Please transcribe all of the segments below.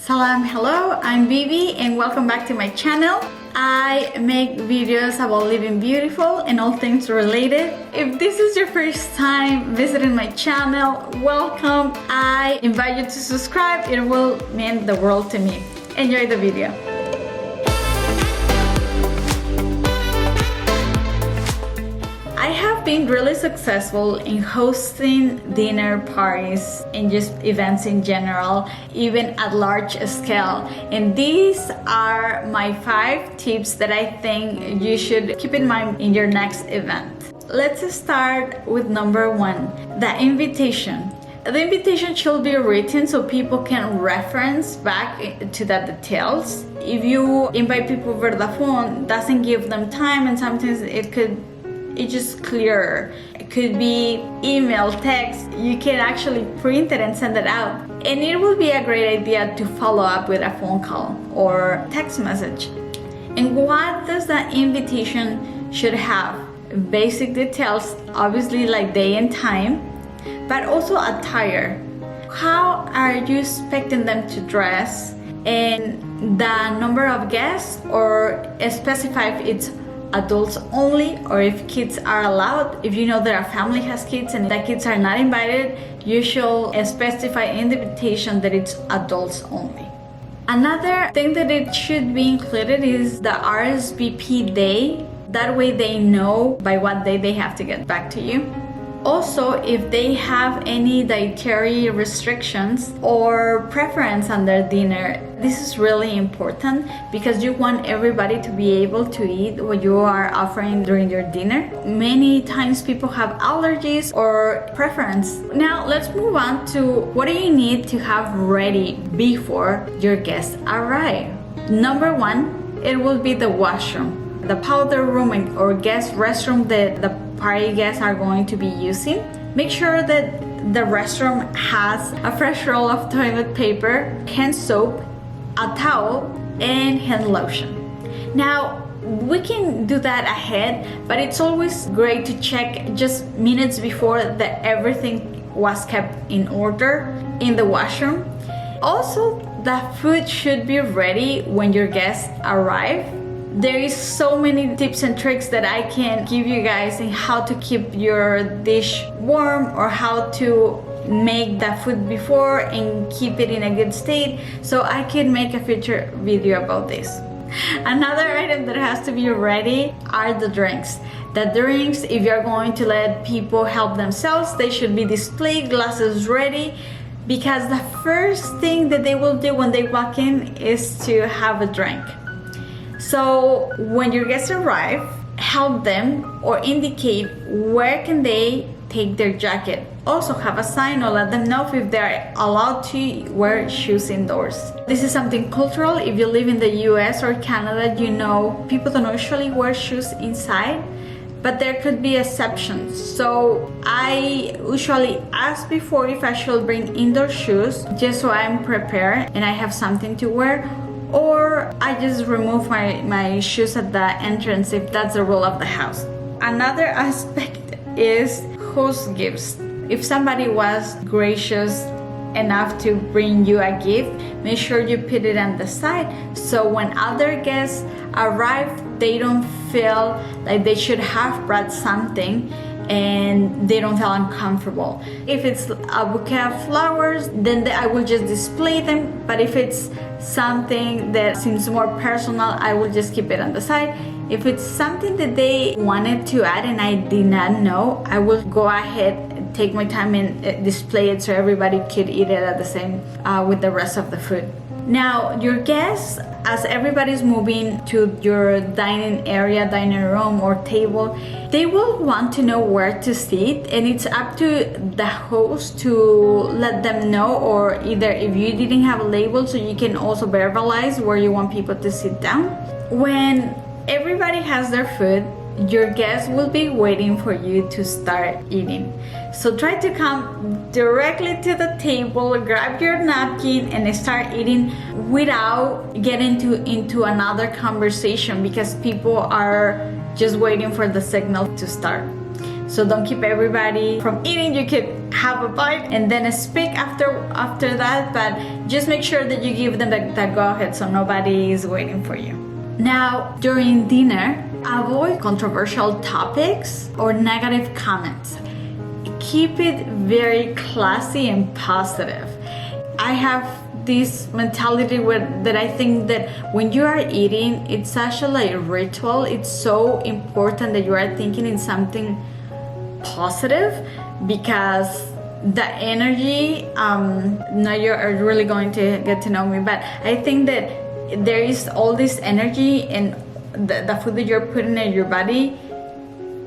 Salam, hello, I'm Bibi and welcome back to my channel. I make videos about living beautiful and all things related. If this is your first time visiting my channel, welcome. I invite you to subscribe, it will mean the world to me. Enjoy the video. I have been really successful in hosting dinner parties and just events in general, even at large scale. And these are my 5 tips that I think you should keep in mind in your next event. Let's start with number 1, the invitation. The invitation should be written so people can reference back to the details. If you invite people over the phone, doesn't give them time, and sometimes it's just clearer. It could be email, text. You can actually print it and send it out. And it will be a great idea to follow up with a phone call or text message. And what does the invitation should have? Basic details, obviously like day and time, but also attire. How are you expecting them to dress? And the number of guests, or specify if it's adults only or if kids are allowed. If you know that a family has kids and the kids are not invited, you should specify in the invitation that it's adults only. Another thing that it should be included is the RSVP day. That way they know by what day they have to get back to you. Also, if they have any dietary restrictions or preference on their dinner, this is really important because you want everybody to be able to eat what you are offering during your dinner. Many times people have allergies or preference. Now let's move on to what do you need to have ready before your guests arrive. Number 1, it will be the washroom, the powder room or guest restroom that the party guests are going to be using. Make sure that the restroom has a fresh roll of toilet paper, hand soap, a towel, and hand lotion. Now, we can do that ahead, but it's always great to check just minutes before that everything was kept in order in the washroom. Also, the food should be ready when your guests arrive. There is so many tips and tricks that I can give you guys in how to keep your dish warm or how to make the food before and keep it in a good state, so I can make a future video about this. Another item that has to be ready are the drinks. The drinks, if you're going to let people help themselves, they should be displayed, glasses ready, because the first thing that they will do when they walk in is to have a drink. So when your guests arrive, help them or indicate where can they take their jacket. Also have a sign or let them know if they're allowed to wear shoes indoors. This is something cultural. If you live in the US or Canada, you know people don't usually wear shoes inside, but there could be exceptions. So I usually ask before if I should bring indoor shoes just so I'm prepared and I have something to wear, or I just remove my shoes at the entrance if that's the rule of the house. Another aspect is host gifts. If somebody was gracious enough to bring you a gift, make sure you put it on the side so when other guests arrive, they don't feel like they should have brought something and they don't feel uncomfortable. If it's a bouquet of flowers, then I will just display them, but if it's something that seems more personal, I will just keep it on the side. If it's something that they wanted to add and I did not know, I will go ahead and take my time and display it so everybody could eat it at the same with the rest of the food. Now, your guests, as everybody's moving to your dining area, dining room or table, they will want to know where to sit, and it's up to the host to let them know, or either if you didn't have a label, so you can also verbalize where you want people to sit down. When everybody has their food, your guests will be waiting for you to start eating. So try to come directly to the table, grab your napkin and start eating without getting into another conversation, because people are just waiting for the signal to start. So don't keep everybody from eating. You could have a bite and then speak after that, but just make sure that you give them that go ahead so nobody is waiting for you. Now, during dinner, avoid controversial topics or negative comments. Keep it very classy and positive. I have this mentality that I think that when you are eating, it's actually a ritual. It's so important that you are thinking in something positive, because the energy, now you're really going to get to know me, but I think that there is all this energy and the food that you're putting in your body,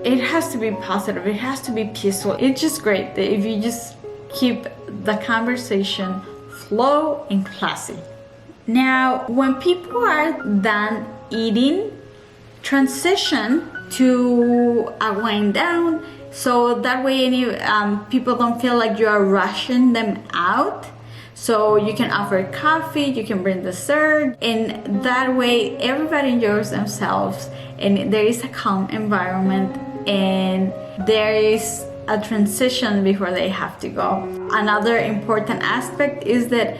it has to be positive, it has to be peaceful. It's just great that if you just keep the conversation flow and classy. Now, when people are done eating, transition to a wind down, so that way any people don't feel like you are rushing them out. So you can offer coffee, you can bring dessert, and that way everybody enjoys themselves and there is a calm environment and there is a transition before they have to go. Another important aspect is that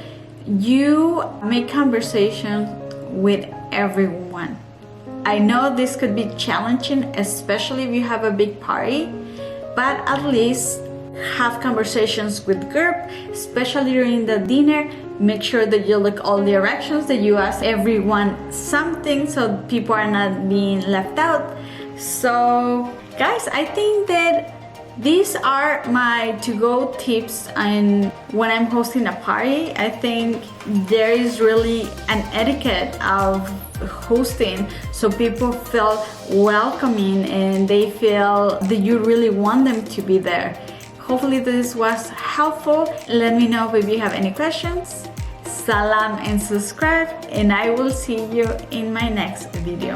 you make conversation with everyone. I know this could be challenging, especially if you have a big party, but at least have conversations with group, especially during the dinner. Make sure that you look all directions, that you ask everyone something so people are not being left out. So guys, I think that these are my to-go tips and when I'm hosting a party. I think there is really an etiquette of hosting so people feel welcoming and they feel that you really want them to be there. Hopefully this was helpful. Let me know if you have any questions. Salam and subscribe, and I will see you in my next video.